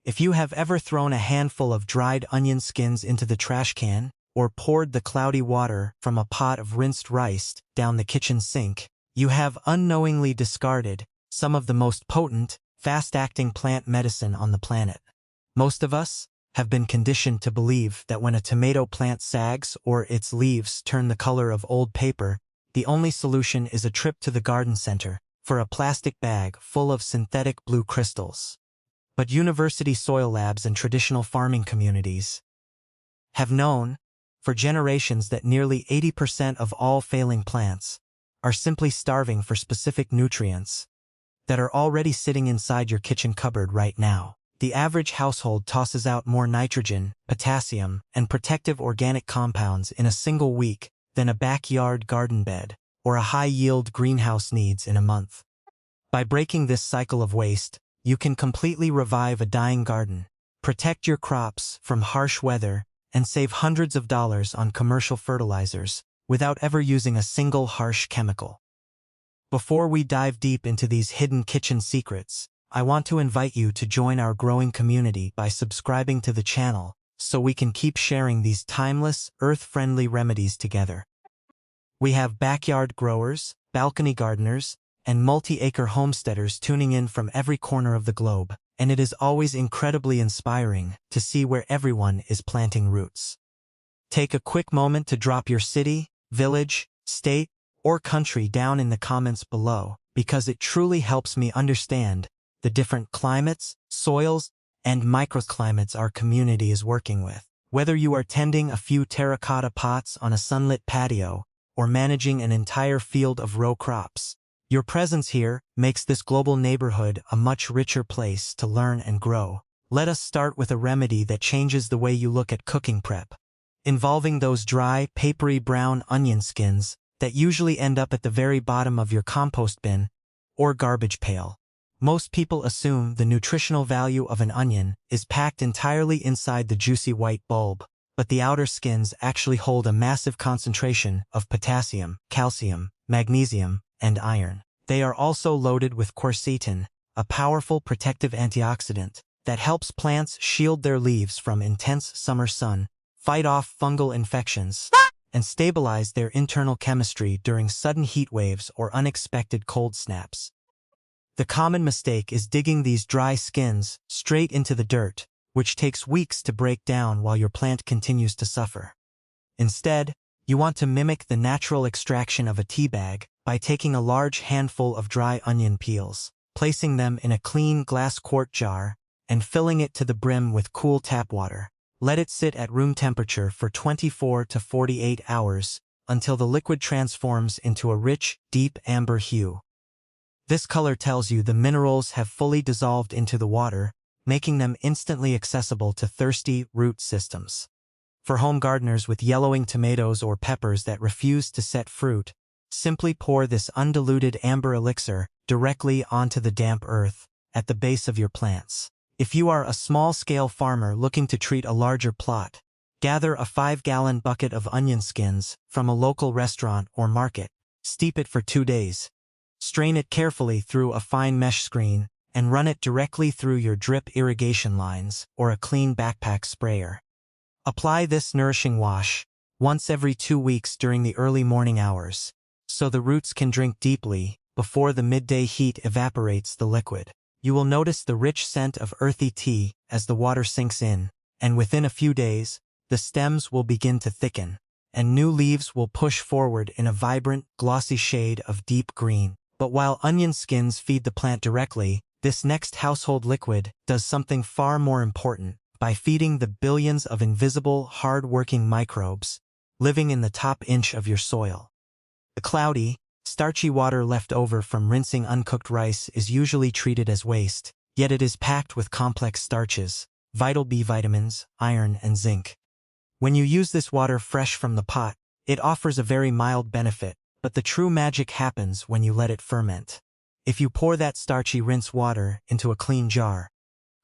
If you have ever thrown a handful of dried onion skins into the trash can, or poured the cloudy water from a pot of rinsed rice down the kitchen sink, you have unknowingly discarded some of the most potent, fast-acting plant medicine on the planet. Most of us have been conditioned to believe that when a tomato plant sags or its leaves turn the color of old paper, the only solution is a trip to the garden center for a plastic bag full of synthetic blue crystals. But university soil labs and traditional farming communities have known for generations that nearly 80% of all failing plants are simply starving for specific nutrients that are already sitting inside your kitchen cupboard right now. The average household tosses out more nitrogen, potassium, and protective organic compounds in a single week than a backyard garden bed or a high-yield greenhouse needs in a month. By breaking this cycle of waste, you can completely revive a dying garden, protect your crops from harsh weather, and save hundreds of dollars on commercial fertilizers without ever using a single harsh chemical. Before we dive deep into these hidden kitchen secrets, I want to invite you to join our growing community by subscribing to the channel so we can keep sharing these timeless, earth-friendly remedies together. We have backyard growers, balcony gardeners, and multi-acre homesteaders tuning in from every corner of the globe, and it is always incredibly inspiring to see where everyone is planting roots. Take a quick moment to drop your city, village, state, or country down in the comments below, because it truly helps me understand the different climates, soils, and microclimates our community is working with. Whether you are tending a few terracotta pots on a sunlit patio or managing an entire field of row crops, your presence here makes this global neighborhood a much richer place to learn and grow. Let us start with a remedy that changes the way you look at cooking prep, involving those dry, papery brown onion skins that usually end up at the very bottom of your compost bin or garbage pail. Most people assume the nutritional value of an onion is packed entirely inside the juicy white bulb, but the outer skins actually hold a massive concentration of potassium, calcium, magnesium, and iron. They are also loaded with quercetin, a powerful protective antioxidant that helps plants shield their leaves from intense summer sun, fight off fungal infections, and stabilize their internal chemistry during sudden heat waves or unexpected cold snaps. The common mistake is digging these dry skins straight into the dirt, which takes weeks to break down while your plant continues to suffer. Instead, you want to mimic the natural extraction of a tea bag by taking a large handful of dry onion peels, placing them in a clean glass quart jar, and filling it to the brim with cool tap water. Let it sit at room temperature for 24 to 48 hours until the liquid transforms into a rich, deep amber hue. This color tells you the minerals have fully dissolved into the water, making them instantly accessible to thirsty root systems. For home gardeners with yellowing tomatoes or peppers that refuse to set fruit, simply pour this undiluted amber elixir directly onto the damp earth at the base of your plants. If you are a small-scale farmer looking to treat a larger plot, gather a 5-gallon bucket of onion skins from a local restaurant or market, steep it for 2 days, strain it carefully through a fine mesh screen, and run it directly through your drip irrigation lines or a clean backpack sprayer. Apply this nourishing wash once every 2 weeks during the early morning hours, so the roots can drink deeply before the midday heat evaporates the liquid. You will notice the rich scent of earthy tea as the water sinks in, and within a few days, the stems will begin to thicken, and new leaves will push forward in a vibrant, glossy shade of deep green. But while onion skins feed the plant directly, this next household liquid does something far more important by feeding the billions of invisible, hard-working microbes living in the top inch of your soil. The cloudy, starchy water left over from rinsing uncooked rice is usually treated as waste, yet it is packed with complex starches, vital B vitamins, iron, and zinc. When you use this water fresh from the pot, it offers a very mild benefit, but the true magic happens when you let it ferment. If you pour that starchy rinse water into a clean jar,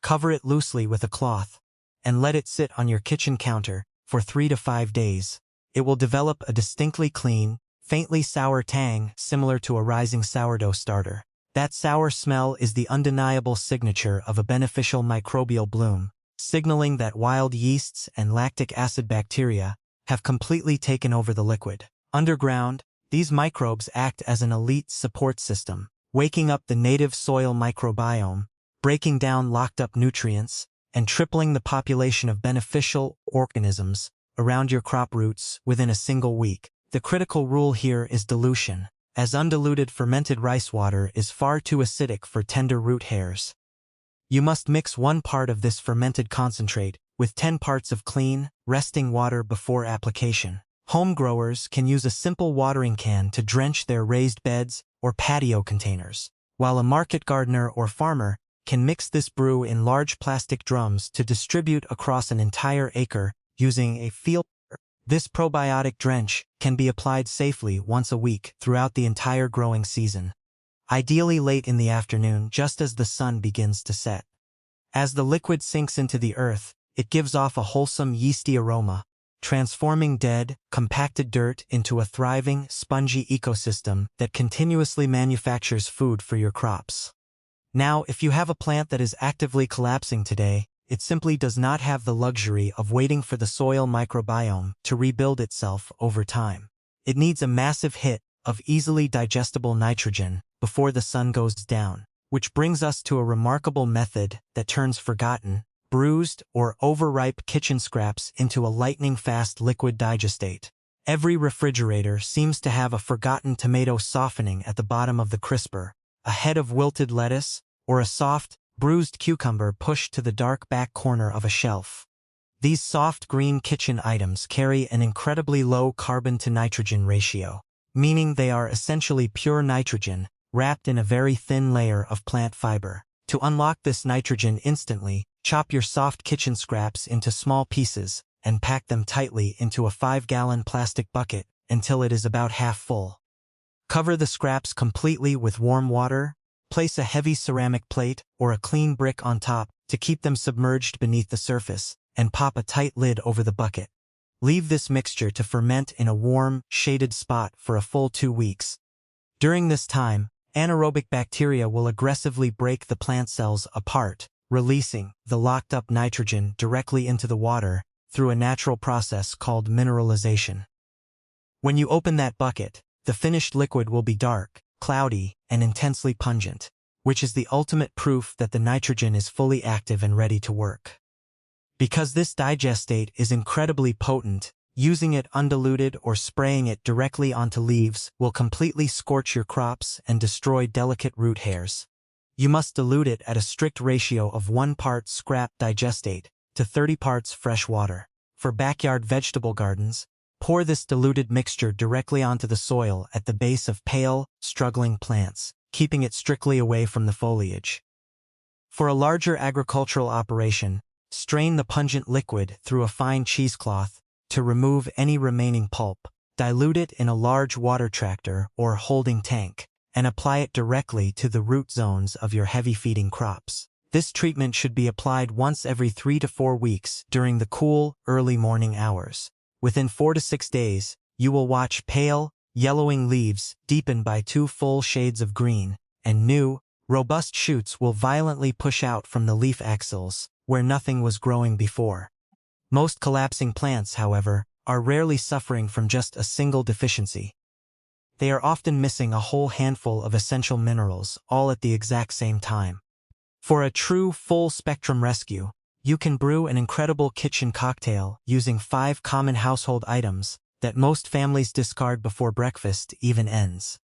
cover it loosely with a cloth, and let it sit on your kitchen counter for 3 to 5 days, it will develop a distinctly clean, faintly sour tang similar to a rising sourdough starter. That sour smell is the undeniable signature of a beneficial microbial bloom, signaling that wild yeasts and lactic acid bacteria have completely taken over the liquid. Underground, these microbes act as an elite support system, waking up the native soil microbiome, breaking down locked-up nutrients, and tripling the population of beneficial organisms around your crop roots within a single week. The critical rule here is dilution, as undiluted fermented rice water is far too acidic for tender root hairs. You must mix 1 part of this fermented concentrate with 10 parts of clean, resting water before application. Home growers can use a simple watering can to drench their raised beds or patio containers, while a market gardener or farmer can mix this brew in large plastic drums to distribute across an entire acre using a filter. This probiotic drench can be applied safely once a week throughout the entire growing season, ideally late in the afternoon just as the sun begins to set. As the liquid sinks into the earth, it gives off a wholesome yeasty aroma, transforming dead, compacted dirt into a thriving, spongy ecosystem that continuously manufactures food for your crops. Now, if you have a plant that is actively collapsing today, it simply does not have the luxury of waiting for the soil microbiome to rebuild itself over time. It needs a massive hit of easily digestible nitrogen before the sun goes down, which brings us to a remarkable method that turns forgotten, bruised, or overripe kitchen scraps into a lightning-fast liquid digestate. Every refrigerator seems to have a forgotten tomato softening at the bottom of the crisper, a head of wilted lettuce, or a soft, bruised cucumber pushed to the dark back corner of a shelf. These soft green kitchen items carry an incredibly low carbon-to-nitrogen ratio, meaning they are essentially pure nitrogen, wrapped in a very thin layer of plant fiber. To unlock this nitrogen instantly, chop your soft kitchen scraps into small pieces and pack them tightly into a 5-gallon plastic bucket until it is about half full. Cover the scraps completely with warm water, place a heavy ceramic plate or a clean brick on top to keep them submerged beneath the surface, and pop a tight lid over the bucket. Leave this mixture to ferment in a warm, shaded spot for a full 2 weeks. During this time, anaerobic bacteria will aggressively break the plant cells apart, releasing the locked-up nitrogen directly into the water through a natural process called mineralization. When you open that bucket, the finished liquid will be dark, cloudy, and intensely pungent, which is the ultimate proof that the nitrogen is fully active and ready to work. Because this digestate is incredibly potent, using it undiluted or spraying it directly onto leaves will completely scorch your crops and destroy delicate root hairs. You must dilute it at a strict ratio of 1 part scrap digestate to 30 parts fresh water. For backyard vegetable gardens, pour this diluted mixture directly onto the soil at the base of pale, struggling plants, keeping it strictly away from the foliage. For a larger agricultural operation, strain the pungent liquid through a fine cheesecloth to remove any remaining pulp, dilute it in a large water tractor or holding tank, and apply it directly to the root zones of your heavy-feeding crops. This treatment should be applied once every 3 to 4 weeks during the cool, early morning hours. Within 4 to 6 days, you will watch pale, yellowing leaves deepen by 2 full shades of green, and new, robust shoots will violently push out from the leaf axils, where nothing was growing before. Most collapsing plants, however, are rarely suffering from just a single deficiency. They are often missing a whole handful of essential minerals, all at the exact same time. For a true full-spectrum rescue, you can brew an incredible kitchen cocktail using 5 common household items that most families discard before breakfast even ends.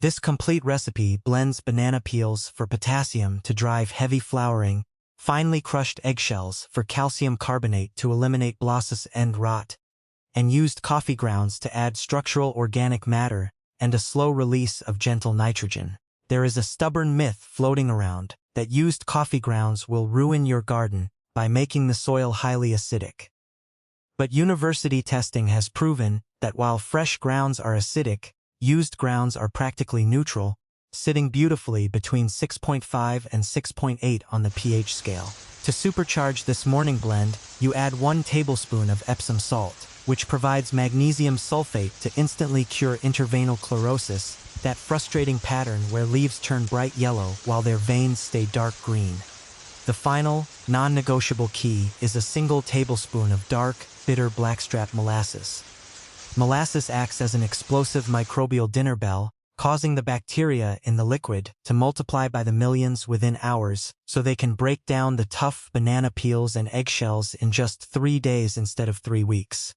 This complete recipe blends banana peels for potassium to drive heavy flouring, finely crushed eggshells for calcium carbonate to eliminate blossom and rot, and used coffee grounds to add structural organic matter and a slow release of gentle nitrogen. There is a stubborn myth floating around that used coffee grounds will ruin your garden by making the soil highly acidic. But university testing has proven that while fresh grounds are acidic, used grounds are practically neutral, sitting beautifully between 6.5 and 6.8 on the pH scale. To supercharge this morning blend, you add 1 tablespoon of Epsom salt, which provides magnesium sulfate to instantly cure intraveinal chlorosis that frustrating pattern where leaves turn bright yellow while their veins stay dark green. The final, non-negotiable key is a single tablespoon of dark, bitter blackstrap molasses. Molasses acts as an explosive microbial dinner bell, causing the bacteria in the liquid to multiply by the millions within hours, so they can break down the tough banana peels and eggshells in just 3 days instead of 3 weeks.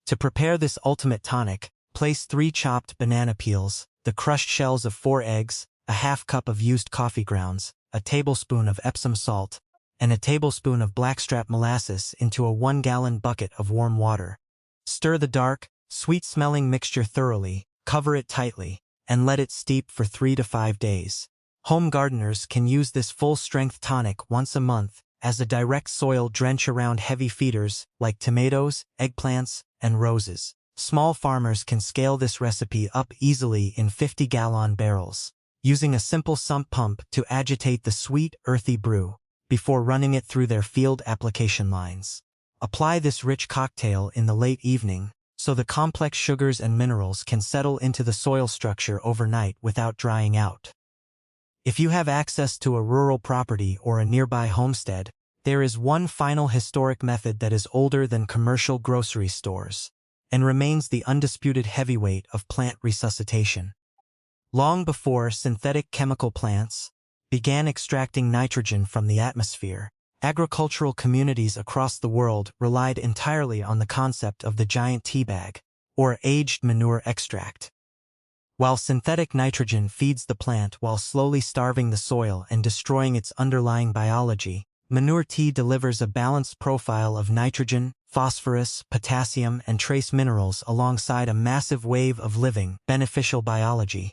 To prepare this ultimate tonic, place 3 chopped banana peels, the crushed shells of 4 eggs, a half cup of used coffee grounds, a tablespoon of Epsom salt, and a tablespoon of blackstrap molasses into a 1-gallon bucket of warm water. Stir the dark, sweet-smelling mixture thoroughly, cover it tightly, and let it steep for 3 to 5 days. Home gardeners can use this full-strength tonic once a month as a direct soil drench around heavy feeders like tomatoes, eggplants, and roses. Small farmers can scale this recipe up easily in 50-gallon barrels, using a simple sump pump to agitate the sweet, earthy brew before running it through their field application lines. Apply this rich cocktail in the late evening so the complex sugars and minerals can settle into the soil structure overnight without drying out. If you have access to a rural property or a nearby homestead, there is one final historic method that is older than commercial grocery stores and remains the undisputed heavyweight of plant resuscitation. Long before synthetic chemical plants began extracting nitrogen from the atmosphere, agricultural communities across the world relied entirely on the concept of the giant tea bag, or aged manure extract. While synthetic nitrogen feeds the plant while slowly starving the soil and destroying its underlying biology, manure tea delivers a balanced profile of nitrogen, phosphorus, potassium, and trace minerals alongside a massive wave of living, beneficial biology.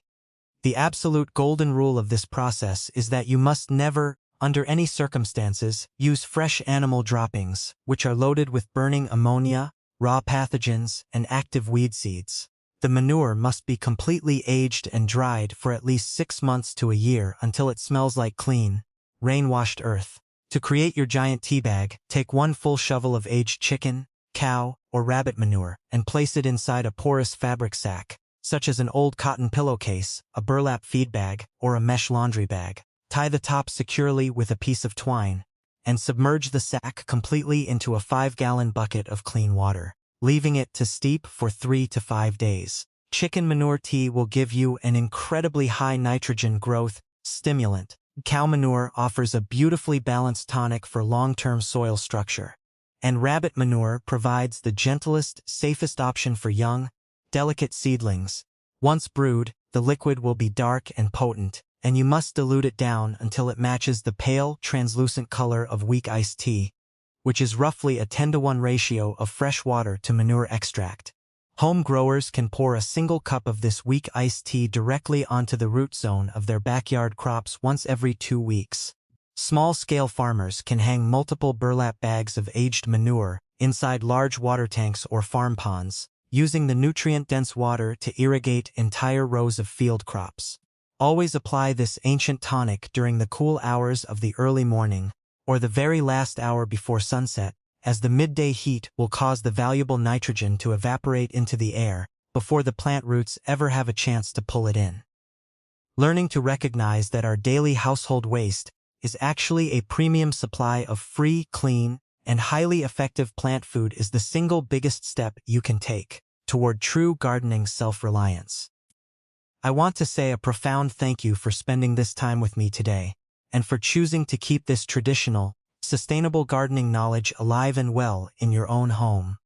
The absolute golden rule of this process is that you must never, under any circumstances, use fresh animal droppings, which are loaded with burning ammonia, raw pathogens, and active weed seeds. The manure must be completely aged and dried for at least 6 months to a year until it smells like clean, rain-washed earth. To create your giant tea bag, take 1 full shovel of aged chicken, cow, or rabbit manure and place it inside a porous fabric sack, such as an old cotton pillowcase, a burlap feed bag, or a mesh laundry bag. Tie the top securely with a piece of twine, and submerge the sack completely into a 5-gallon bucket of clean water, leaving it to steep for 3 to 5 days. Chicken manure tea will give you an incredibly high nitrogen growth stimulant. Cow manure offers a beautifully balanced tonic for long-term soil structure. And rabbit manure provides the gentlest, safest option for young, delicate seedlings. Once brewed, the liquid will be dark and potent, and you must dilute it down until it matches the pale, translucent color of weak iced tea, which is roughly a 10-to-1 ratio of fresh water to manure extract. Home growers can pour a single cup of this weak iced tea directly onto the root zone of their backyard crops once every 2 weeks. Small-scale farmers can hang multiple burlap bags of aged manure inside large water tanks or farm ponds, using the nutrient-dense water to irrigate entire rows of field crops. Always apply this ancient tonic during the cool hours of the early morning, or the very last hour before sunset, as the midday heat will cause the valuable nitrogen to evaporate into the air before the plant roots ever have a chance to pull it in. Learning to recognize that our daily household waste is actually a premium supply of free, clean, and highly effective plant food is the single biggest step you can take toward true gardening self-reliance. I want to say a profound thank you for spending this time with me today, and for choosing to keep this traditional, sustainable gardening knowledge alive and well in your own home.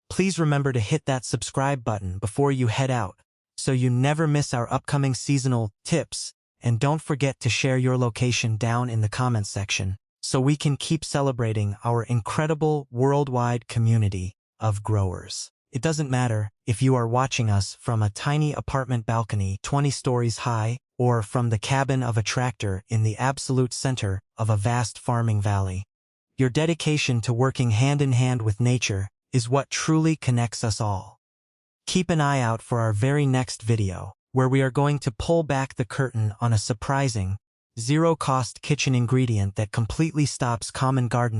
Please remember to hit that subscribe button before you head out, so you never miss our upcoming seasonal tips, and don't forget to share your location down in the comments section, so we can keep celebrating our incredible worldwide community of growers. It doesn't matter if you are watching us from a tiny apartment balcony 20 stories high or from the cabin of a tractor in the absolute center of a vast farming valley. Your dedication to working hand in hand with nature is what truly connects us all. Keep an eye out for our very next video, where we are going to pull back the curtain on a surprising, zero-cost kitchen ingredient that completely stops common garden